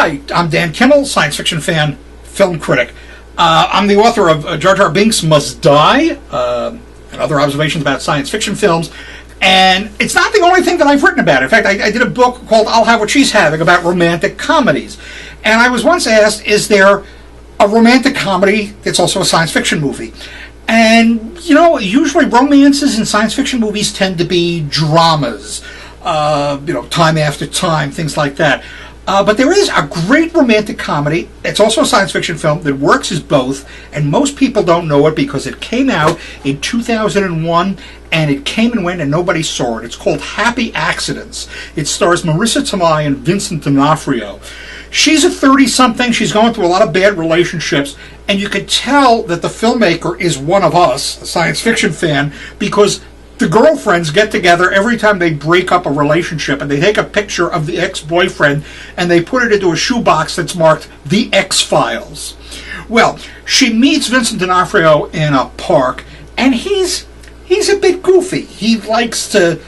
Hi, I'm Dan Kimmel, science fiction fan, film critic. I'm the author of Jar Jar Binks Must Die, and other observations about science fiction films. And it's not the only thing that I've written about. In fact, I did a book called I'll Have What She's Having about romantic comedies. And I was once asked, is there a romantic comedy that's also a science fiction movie? And, you know, usually romances in science fiction movies tend to be dramas, time after time, things like that. But there is a great romantic comedy. It's also a science fiction film that works as both, and most people don't know it because it came out in 2001, and it came and went and nobody saw it. It's called Happy Accidents. It stars Marissa Tomei and Vincent D'Onofrio. She's a 30-something. She's going through a lot of bad relationships, and you can tell that the filmmaker is one of us, a science fiction fan, because the girlfriends get together every time they break up a relationship, and they take a picture of the ex-boyfriend and they put it into a shoebox that's marked The X-Files. Well, she meets Vincent D'Onofrio in a park, and he's a bit goofy. He likes to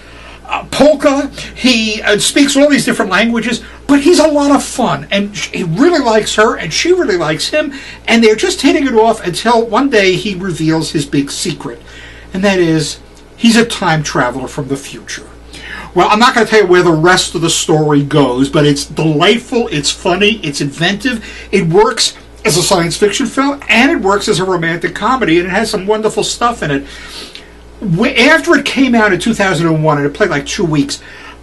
polka. He speaks all these different languages, but he's a lot of fun, and he really likes her, and she really likes him, and they're just hitting it off until one day he reveals his big secret, and that is he's a time traveler from the future. Well, I'm not going to tell you where the rest of the story goes, but it's delightful, it's funny, it's inventive, it works as a science fiction film, and it works as a romantic comedy, and it has some wonderful stuff in it. After it came out in 2001, and it played like 2 weeks,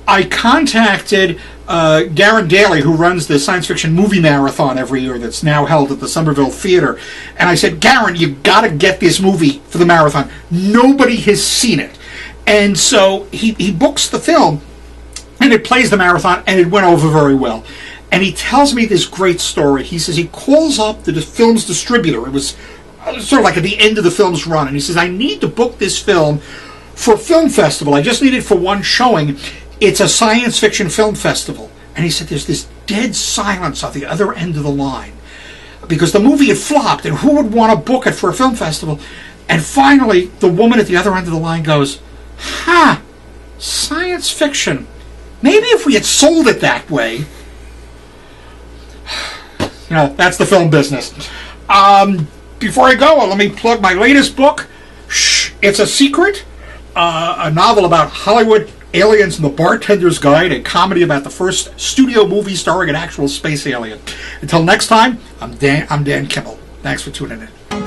I contacted Garen Daly, who runs the science fiction movie marathon every year that's now held at the Somerville Theater. And I said, Garen, you've got to get this movie for the marathon. Nobody has seen it. And so he books the film, and it plays the marathon, and it went over very well. And he tells me this great story. He says he calls up the film's distributor. It was sort of like at the end of the film's run. And he says, I need to book this film for a film festival. I just need it for one showing. It's a science fiction film festival. And he said there's this dead silence on the other end of the line because the movie had flopped, and who would want to book it for a film festival? And finally, the woman at the other end of the line goes, science fiction. Maybe if we had sold it that way. That's the film business. Before I go, let me plug my latest book. It's a Secret, a novel about Hollywood, aliens, and the Bartender's Guide, a comedy about the first studio movie starring an actual space alien. Until next time, I'm Dan Kimmel. Thanks for tuning in.